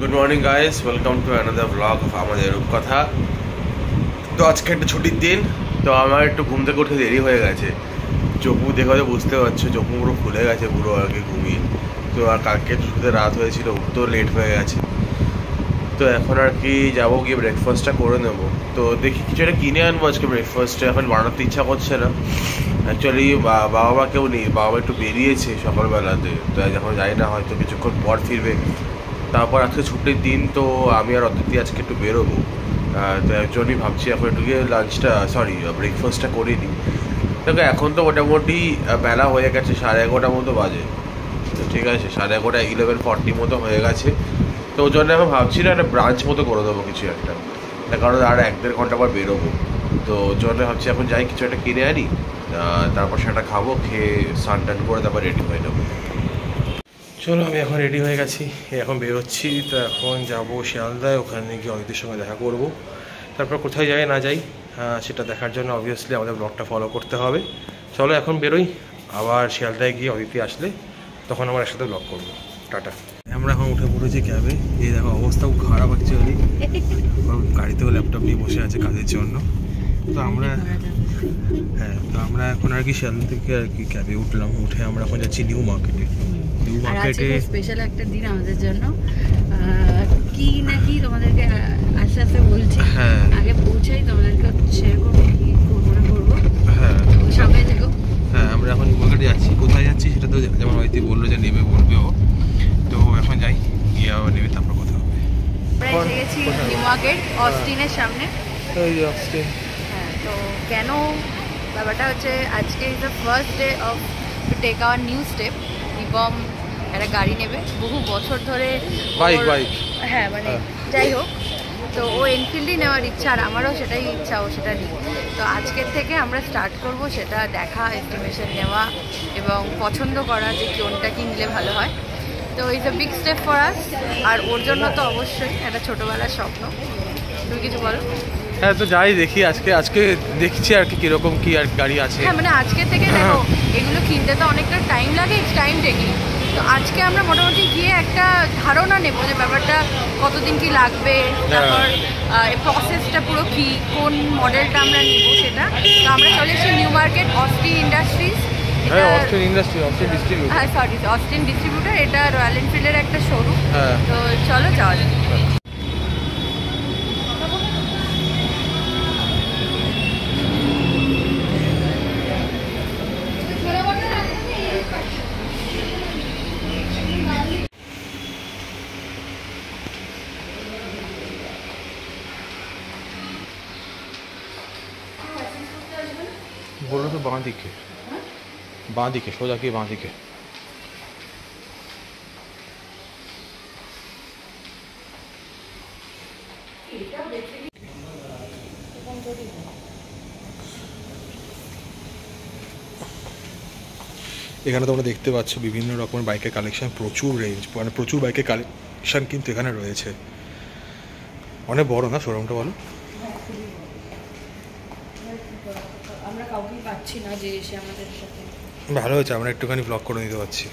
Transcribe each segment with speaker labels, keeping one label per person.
Speaker 1: Good morning guys, welcome to another blog of আমাদের রূপকথা। তো আজকে একটা ছুটির দিন, তো আমার একটু ঘুম থেকে উঠে দেরি হয়ে গেছে। চোখু দেখে হয়তো বুঝতে পারছো, চোখু পুরো খুলে গেছে পুরো আর কি ঘুমিয়ে। তো আর কালকে শুতে রাত হয়েছিল, উঠতেও লেট হয়ে গেছে। তো এখন আর কি যাবো, গিয়ে ব্রেকফাস্টটা করে নেবো। তো দেখি কিছু একটা কিনে আনবো আজকে ব্রেকফাস্টে, এখন বানাতে ইচ্ছা করছে না। অ্যাকচুয়ালি বাবা মা কেউ নেই, বাবা একটু বেরিয়েছে সকালবেলাতে, তো এখন যাই না, হয়তো কিছুক্ষণ পর ফিরবে। তারপর আজকে ছুটির দিন, তো আমি আর অদিতি আজকে একটু বেরোবো। তো একজনই ভাবছি এখন একটু গিয়ে ব্রেকফাস্টটা করে নিই। দেখো এখন তো মোটামুটি বেলা হয়ে গেছে 11:30 মতো বাজে। তো ঠিক আছে, 11:30 11:40 মতো হয়ে গেছে। তো ওই জন্য আমি ভাবছি না একটা ব্রাঞ্চ মতো করে দেবো কিছু একটা, কারণ আর 1-1.5 ঘন্টা পর বেরোবো। তো ওই জন্য ভাবছি এখন যাই কিছু একটা কিনে আনি, তারপর সেটা খাবো, খেয়ে স্নান টান করে তারপর রেডি হয়ে নেবো। চলো, আমি এখন রেডি হয়ে গেছি, এখন বেরোচ্ছি। তো এখন যাবো শিয়ালদায়, ওখানে গিয়ে অদিতির সঙ্গে দেখা করব। তারপর কোথায় যাই না যাই সেটা দেখার জন্য অবভিয়াসলি আমাদের ব্লগটা ফলো করতে হবে। চলো এখন বেরোই, আবার শিয়ালদায় গিয়ে অদিতি আসলে তখন আমার একসাথে ব্লগ করবো। টাটা। আমরা এখন উঠে পড়েছি ক্যাবে। এই দেখো অবস্থা খুব খারাপ অ্যাকচুয়ালি, গাড়িতেও ল্যাপটপ নিয়ে বসে আছে কাজের জন্য। তো আমরা তো আমরা এখন আর কি শিয়ালদা থেকে আর কি ক্যাবে উঠলাম, উঠে আমরা এখন যাচ্ছি নিউ মার্কেটে।
Speaker 2: আর আজকে স্পেশাল একটা দিন আমাদের জন্য, কি নাকি তোমাদেরকে আস্তে আস্তে বলছি। আগে পৌঁছাই, তোমাদেরকে শেয়ার করবো কি করবো না করবো। সবাই দেখো।
Speaker 1: আমরা এখন নিউ মার্কেটে যাচ্ছি। কোথায় যাচ্ছি সেটা তো যেমন হয়তো বললো যে নেবে, বলবে ও। তো এখন যাই, গিয়ে আবার নেবে, তারপর কথা হবে।
Speaker 2: আমরা এসে গেছি নিউ মার্কেট, অস্টিনের সামনে।
Speaker 1: অস্টিন।
Speaker 2: হ্যাঁ, তো কেন ব্যাপারটা হচ্ছে, আজকে is the first day of to take our new step. নিবম একটা গাড়ি নেবে, বহু বছর ধরে
Speaker 1: বাইক।
Speaker 2: হ্যাঁ মানে যাই হোক, তো ও এনফিল্ডই নেওয়ার ইচ্ছা, আর আমারও সেটাই ইচ্ছা, ও সেটা নিই। তো আজকের থেকে আমরা স্টার্ট করব সেটা দেখা, এস্টিমেশন নেওয়া এবং পছন্দ করা যে কোনটা কি নিলে ভালো হয়। তো it's a big step for us, আর ওর জন্য তো অবশ্যই একটা ছোটোবেলার স্বপ্ন। তুমি কিছু বলো?
Speaker 1: হ্যাঁ, তো যাই দেখি, আজকে দেখছি আর কি কীরকম কি আর গাড়ি আছে।
Speaker 2: হ্যাঁ মানে আজকে থেকে দেখো, এগুলো কিনতে তো অনেকটা টাইম লাগে, টাইম টেকিং। তো আজকে আমরা মোটামুটি গিয়ে একটা ধারণা নেবো যে ব্যাপারটা কতদিন কি লাগবে, তারপর প্রসেসটা পুরো কি, কোন মডেলটা আমরা নেব সেটা। তো আমরা চলে এসেছি New Market, Austin industries. Austin distributor, এটা রয়্যাল এনফিল্ডের একটা শোরুম। তো চলো যাওয়া যাক।
Speaker 1: বললো তো বাঁ দিকে সোজা গিয়ে বাঁ দিকে। এখানে তোমরা দেখতে পাচ্ছ বিভিন্ন রকমের বাইকের কালেকশন, প্রচুর রেঞ্জ, মানে প্রচুর বাইকের কালেকশন কিন্তু এখানে রয়েছে। অনেক বড় না শোরুমটা, বলো?
Speaker 2: আমরা কাউকে পাচ্ছি না যে এসে আমাদের সাথে।
Speaker 1: ভালো হয়েছে, আমরা একটুখানি ব্লগ করে নিতে পারছি।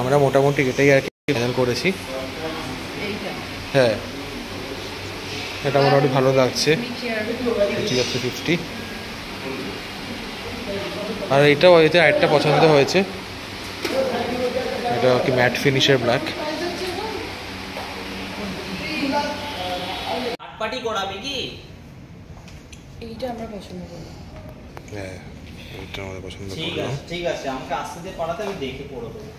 Speaker 1: আমরা মোটামুটি এটাই আর কি ফাইনাল করেছি। হ্যাঁ, এটা মোটামুটি ভালো লাগছে, 50। আর এটাও হয়েছে, আরেকটা পছন্দ হয়েছে, এটা কি ম্যাট ফিনিশের ব্ল্যাক।
Speaker 2: এইটা আমরা পছন্দ করি।
Speaker 1: হ্যাঁ, এটা আমাদের পছন্দ।
Speaker 3: ঠিক আছে, আমাকে আস্তে দিয়ে পড়াতে, আমি দেখে পড়ে দেবো।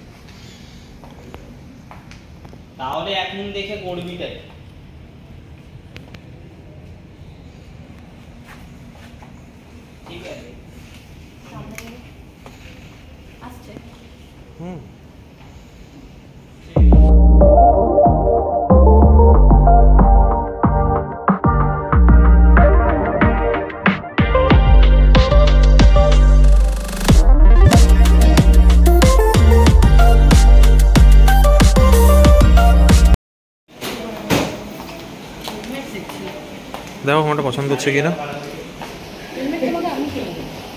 Speaker 3: তাহলে এক মিনিট দেখে করবিটাই।
Speaker 4: দেখো কোনটা পছন্দ হচ্ছে কিনা।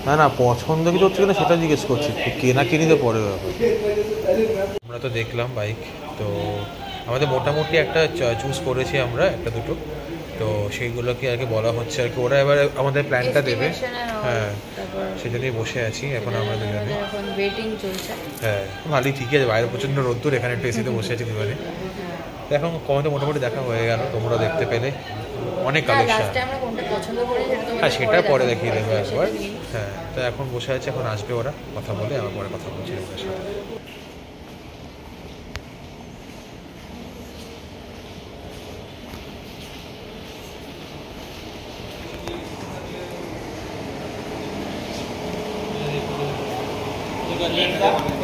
Speaker 4: না না পছন্দ কিছু হচ্ছে কিনা সেটা জিজ্ঞেস করছি, কেনা কিনি তো পরে ব্যাপার। আমরা তো দেখলাম বাইক, তো আমাদের মোটামুটি একটা চুজ করেছি আমরা একটা দুটো, তো সেইগুলোকে আর কি বলা হচ্ছে আর কি, ওরা এবার আমাদের প্ল্যানটা দেবে। হ্যাঁ সেজন্যই বসে আছি এখন আমরা দুজনে,
Speaker 2: ওয়েটিং চলছে।
Speaker 4: হ্যাঁ ভালোই, ঠিকই আছে, বাইরে প্রচণ্ড রোদ্দুর, এখানে একটু এসিতে বসে আছি দুজনে। এখন কমতে মোটামুটি দেখা হয়ে গেল, তোমরা দেখতে পেলে অনেক কালেকশন। হ্যাঁ সেটা পরে দেখিয়ে দেবো একবার। হ্যাঁ তো এখন বসে আছে, এখন আসবে ওরা, কথা বলে আবার পরে কথা বলছি ওদের সাথে।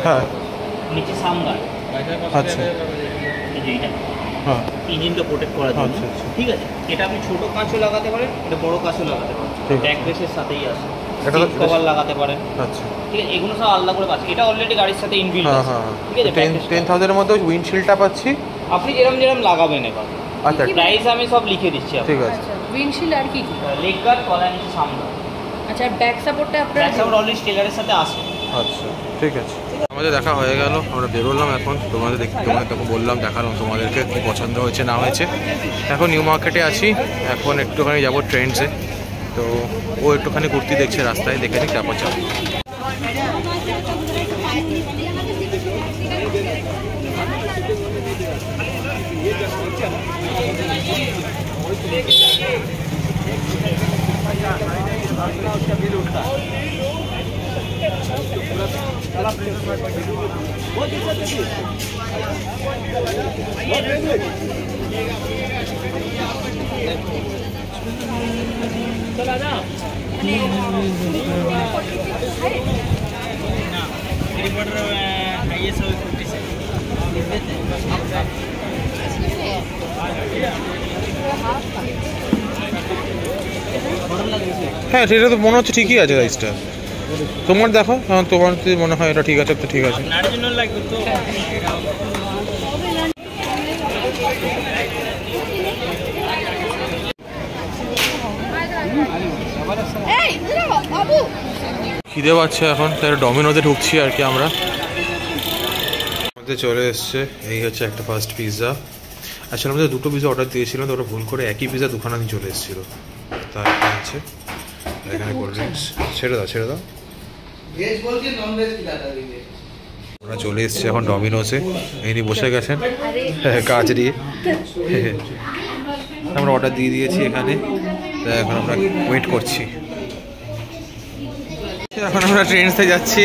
Speaker 4: হ্যাঁ
Speaker 3: নিচে সামগার,
Speaker 4: আচ্ছা
Speaker 3: হ্যাঁ ইঞ্জিনটা প্রোটেক্ট করার জন্য।
Speaker 4: আচ্ছা আচ্ছা
Speaker 3: ঠিক আছে, এটা আপনি ছোট কাঁচও লাগাতে পারেন, এটা বড় কাঁচও লাগাতে পারেন, ব্যাক রেসের সাথেই আসে।
Speaker 4: এটা
Speaker 3: কভার লাগাতে পারেন।
Speaker 4: আচ্ছা
Speaker 3: ঠিক আছে, এগুলো সব আলাদা করে পাচ্ছি, এটা অলরেডি গাড়ির সাথে ইনবিল্ট
Speaker 4: হ্যাঁ
Speaker 3: আছে।
Speaker 4: হ্যাঁ
Speaker 3: ঠিক আছে,
Speaker 4: 10,000 এর মধ্যে উইন্ডশিল্ডটা পাচ্ছি।
Speaker 3: আপনি যেরকম লাগাবেন এবার।
Speaker 4: আচ্ছা
Speaker 3: প্রাইস আমি সব লিখে দিচ্ছি
Speaker 4: ঠিক আছে।
Speaker 2: উইন্ডশিল্ড আর কি কি?
Speaker 3: লেগ গার্ড, কলার নিচে সামনে।
Speaker 2: আচ্ছা ব্যাক সাপোর্টটা আপনারা
Speaker 3: ব্যাক সাপোর্ট অলরেডি স্টেলারের সাথে আসে।
Speaker 4: আচ্ছা ঠিক আছে। আমাদের দেখা হয়ে গেল, আমরা বেরোলাম এখন, তোমাদের তখন বললাম, দেখালাম তোমাদেরকে কী পছন্দ হয়েছে না হয়েছে। এখন নিউ মার্কেটে আছি, এখন একটুখানি যাবো ট্রেন্ডসে, তো ও একটুখানি কুর্তি দেখছে রাস্তায়, দেখে নিই তারপর যাবো। হ্যাঁ সেটা তো মনে হচ্ছে ঠিকই আছে সাইজটা, তোমার দেখো, তোমার যদি মনে হয় এটা ঠিক আছে তো ঠিক আছে। খিদে পাচ্ছে এখন, তাই ডমিনোতে ঢুকছি আর কি আমরা। আমাদের চলে এসছে, এই হচ্ছে একটা ফার্স্ট পিৎজা। আসলে আমাদের দুটো পিৎজা অর্ডার দিয়েছিলাম, তো ওরা ভুল করে একই পিৎজা দুখানা দিন চলে এসেছিলো। তার আছে এখানে কোল্ড ড্রিঙ্কস, ছেড়ে দাও ছেড়ে দাও। আমরা চলে এসেছি এখন ডমিনোসে, ইনি বসে গেছেন কাজ নিয়ে। আমরা অর্ডার দিয়ে দিয়েছি এখানে, তাই এখন আমরা ওয়েট করছি। এখন আমরা ট্রেনসে যাচ্ছি।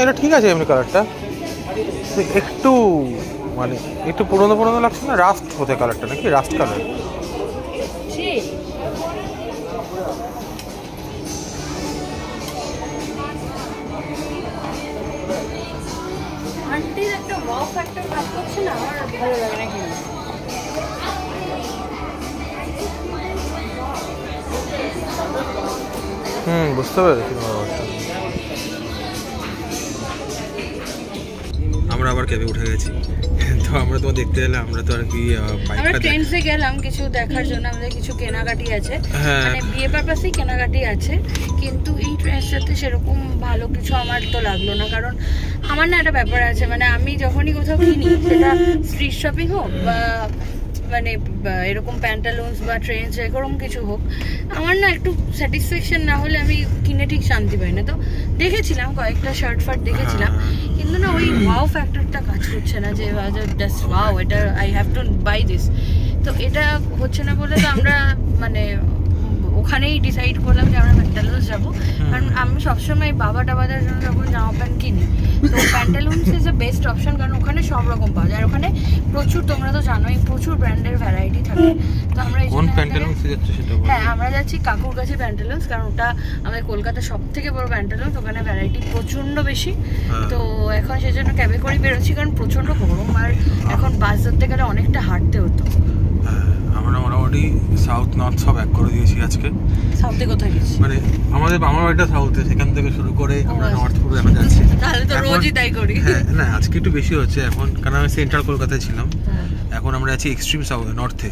Speaker 4: এটা ঠিক আছে এমনি কালারটা, একটু মানে একটু পুরোনো পুরোনো লাগছে না, রাস্ট হতে কালারটা নাকি রাস্ট কালার।
Speaker 2: আন্টির একটা ওয়াও ফ্যাক্টর কাজ করছে না, আমার ভালো লাগে না কিন্তু।
Speaker 4: বুঝতে পেরেছি। আমরা আবার ক্যাবে উঠে গেছি, তো আমরা তো দেখতে এলাম, আমরা তো আর কি
Speaker 2: আমরা ট্রেন্ডসে গেলাম কিছু দেখার জন্য, আমাদের কিছু কেনাকাটি আছে, মানে বিয়ে পারপাসেই কেনাকাটি আছে, কিন্তু এই ট্রেন্ডসটাতে সেরকম ভালো কিছু আমার তো লাগলো না। কারণ আমার না একটা ব্যাপার আছে, মানে আমি যখনই কোথাও কিনি, সেটা স্ট্রিট শপিং হোক বা মানে এরকম প্যান্টালুন্স বা ট্রেন্ডস এরকম কিছু হোক, আমার না একটু স্যাটিসফ্যাকশন না হলে আমি কিনে ঠিক শান্তি পাই না। তো দেখেছিলাম কয়েকটা শার্ট ফার্ট দেখেছিলাম, কিন্তু না ওই ওয়াও ফ্যাক্টরটা কাজ করছে না, যে জাস্ট ওয়াও এটা I have to buy this. তো এটা হচ্ছে না বলে তো আমরা মানে ওখানেই ডিসাইড করলাম যে আমরা প্যান্টালুন্স যাবো। কারণ আমি সবসময় বাবা টাবাদের জন্য যখন জামা প্যান্ট কিনি তো Pantaloons is the best option, কারণ ওখানে সব রকম পাওয়া যায়। আর ওখানে প্রচুর, তোমরা তো জানোই, প্রচুর ব্র্যান্ডের ভ্যারাইটি থাকে। তো আমরা
Speaker 4: কোন প্যান্টালুন্সে যাচ্ছ সেটা বলো।
Speaker 2: হ্যাঁ, আমরা যাচ্ছি কাকুরগাছি প্যান্টালুন্স, কারণ ওটা আমাদের কলকাতার সব থেকে বড় প্যান্টালুন্স। ওখানে ভ্যারাইটি প্রচন্ড বেশি। তো এখন সেই জন্য ক্যাবে করে বেরোচ্ছি, কারণ প্রচন্ড গরম আর এখন বাস ধরতে গেলে অনেকটা হাঁটতে হতো।
Speaker 4: আমরা মোটামুটি সাউথ নর্থ সব এক করে দিয়েছি আজকে।
Speaker 2: সাউথে কোথায় গেছি?
Speaker 4: মানে আমার বাড়িটা সাউথে, সেখান থেকে শুরু করে আমরা নর্থ পুরো এখন যাচ্ছি।
Speaker 2: তাহলে তো রোজই তাই করি।
Speaker 4: হ্যাঁ, না আজকে একটু বেশি হচ্ছে এখন, কারণ আমি সেন্ট্রাল কলকাতায় ছিলাম। এখন আমরা আছি এক্সট্রিম সাউথ নর্থে।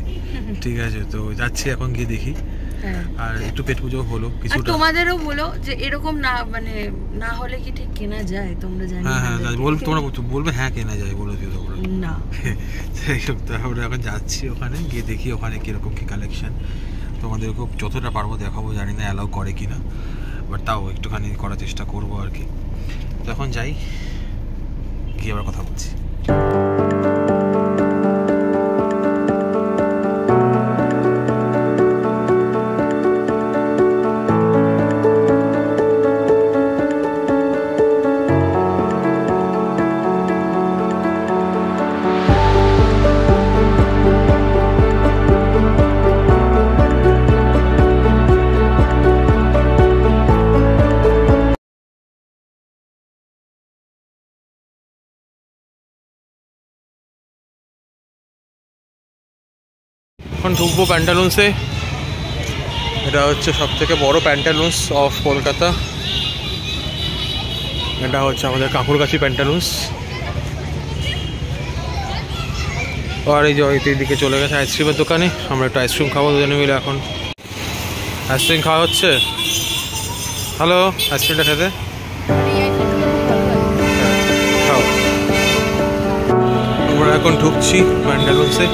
Speaker 4: ঠিক আছে, তো যাচ্ছি এখন গিয়ে দেখি। আর একটু পেট পুজো হলো কিছুটা।
Speaker 2: তোমাদেরও বলো যে এরকম না, মানে না হলে কি ঠিক কেনা যায়? তোমরা জানো।
Speaker 4: হ্যাঁ, তোমরা বলবে হ্যাঁ কেনা যায়, বলে দিও তোমরা
Speaker 2: না।
Speaker 4: তারপরে এখন যাচ্ছি ওখানে গিয়ে দেখি ওখানে কিরকম কি কালেকশন। তোমাদেরকে যতটা পারবো দেখাবো, জানি না অ্যালাউ করে কিনা, বাট তাও একটুখানি করার চেষ্টা করবো আর কি। তো এখন যাই, গিয়ে আবার কথা বলছি। এখন ঢুকবো প্যান্টালুন্সে। এটা হচ্ছে সব থেকে বড় প্যান্টালুন্স অফ কলকাতা। এটা হচ্ছে আমাদের কাকুরগাছি প্যান্টালুন্স। আর এই যে দিকে চলে গেছে আইসক্রিমের দোকানে। আমরা একটু আইসক্রিম খাবো দুজনে মিলে। এখন আইসক্রিম খাওয়া হচ্ছে। হ্যালো, আইসক্রিমটা খেতে খাও। আমরা এখন ঢুকছি প্যান্টালুন্সে।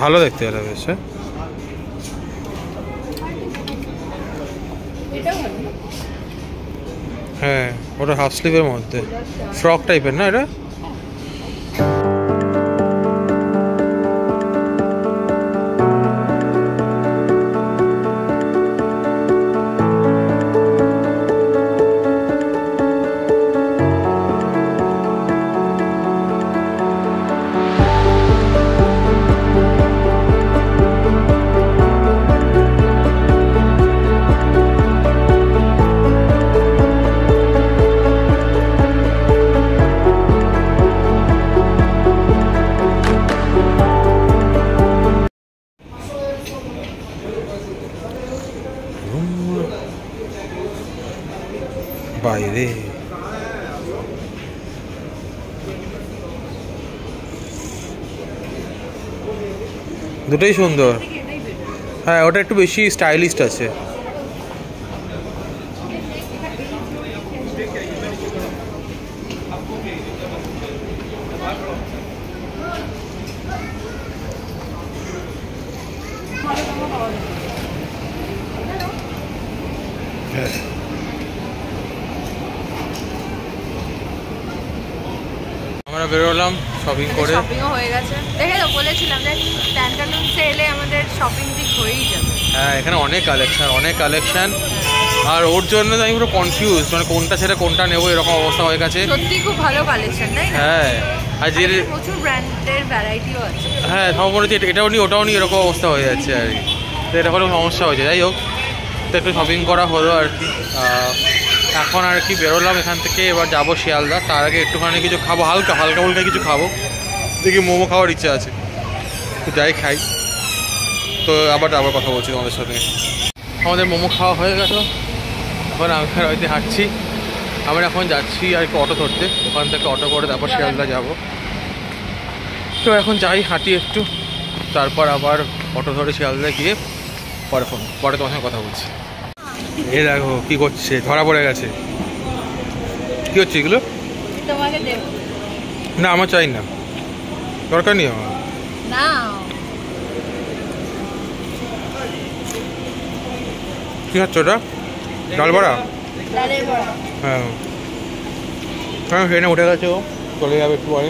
Speaker 4: ভালো দেখতে এরা বেশ। হ্যাঁ, ওটা হাফ স্লিভের মধ্যে ফ্রক টাইপের না এটা। বাইরে দুটোই সুন্দর। হ্যাঁ, ওটা একটু বেশি স্টাইলিস্ট আছে। আমরা বেরোলাম শপিং করে।
Speaker 2: শপিংও হয়ে গেছে। দেখে তো বলেছিলাম যে প্যান্টালুন্সে এলে আমাদের শপিং ঠিক হয়েই যাবে।
Speaker 4: হ্যাঁ এখানে অনেক কালেকশন আর ওর জন্য আমি পুরো কনফিউজ, মানে কোনটা ছেড়ে কোনটা নেবো এরকম অবস্থা হয়ে গেছে।
Speaker 2: সত্যি খুব ভালো কালেকশন তাই না?
Speaker 4: হ্যাঁ আর যে
Speaker 2: প্রচুর ব্র্যান্ডের ভ্যারাইটিও আছে।
Speaker 4: হ্যাঁ সব মনে হচ্ছে এটাও নিই ওটাও নিই এরকম অবস্থা হয়ে যাচ্ছে আর কি। তো এটা কোনো সমস্যা হয়েছে, যাই হোক তো একটু শপিং করা হলো আর কি। এখন আর কি বেরোলাম এখান থেকে, এবার যাবো শিয়ালদা। তার আগে একটুখানি কিছু খাবো, হালকা ফুলকা কিছু খাবো, দেখি মোমো খাওয়ার ইচ্ছা আছে, তো যাই খাই। তো আবার কথা বলছি তোমাদের সাথে। আমাদের মোমো খাওয়া হয়ে গেল, এখন আমি হয়তো হাঁটছি। আমরা এখন যাচ্ছি আর কি অটো ধরতে, ওখান থেকে অটো করে তারপর শিয়ালদা যাব। তো এখন যাই হাঁটি একটু, তারপর আবার অটো ধরে শিয়ালদা গিয়ে পরে তোমার সঙ্গে কথা বলছি। এ দেখো কী করছে, ধরা পড়ে গেছে। কী হচ্ছে এগুলো?
Speaker 2: তোমাকে দেব
Speaker 4: না আমার চাই না, দরকার নেই আমার।
Speaker 2: না
Speaker 4: কী খাচ্ছ ওটা? ডাল বড়া?
Speaker 2: ডালের বড়া।
Speaker 4: হ্যাঁ হ্যাঁ ট্রেনে উঠে গেছে, ও চলে যাবে একটু পরে।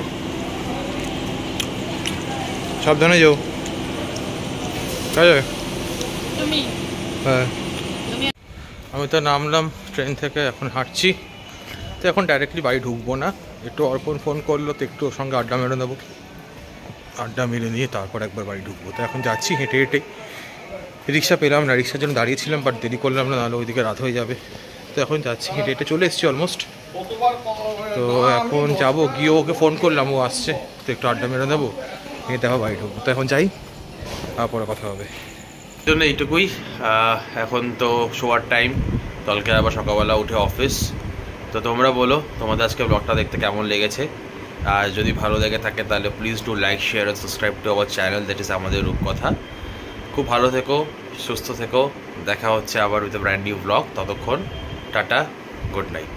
Speaker 4: সাবধানে যাও, ঠিক আছে?
Speaker 2: তুমি
Speaker 4: হ্যাঁ আমি তো নামলাম ট্রেন থেকে, এখন হাঁটছি। তো এখন ডাইরেক্টলি বাড়ি ঢুকবো না, একটু অর্পণ ফোন করলো তো একটু ওর সঙ্গে আড্ডা মেরে নেবো। আড্ডা মেরে নিয়ে তারপর একবার বাড়ি ঢুকবো। তো এখন যাচ্ছি হেঁটে হেঁটে, রিক্সা পেলাম না, রিক্সার জন্য দাঁড়িয়েছিলাম বাট দেরি করলাম না, নাহলে ওইদিকে রাত হয়ে যাবে। তো এখন যাচ্ছি হেঁটে হেঁটে, চলে এসেছি অলমোস্ট। তো এখন যাবো, গিয়ে ওকে ফোন করলাম, ও আসছে, তো একটু আড্ডা মেরে নেবো, নিয়ে দেখো বাড়ি ঢুকবো। তো এখন যাই, তারপরে কথা হবে।
Speaker 1: জন্য এইটুকুই। এখন তো শোয়ার টাইম, কালকে আবার সকালবেলা উঠে অফিস। তো তোমরা বলো তোমাদের আজকে ব্লগটা দেখতে কেমন লেগেছে। আর যদি ভালো লেগে থাকে তাহলে প্লিজ ডু লাইক, শেয়ার আর subscribe to our channel, that is আমাদের রূপকথা। খুব ভালো থেকো, সুস্থ থেকো, দেখা হচ্ছে আবার with a brand new blog. ততক্ষণ টাটা, গুড নাইট।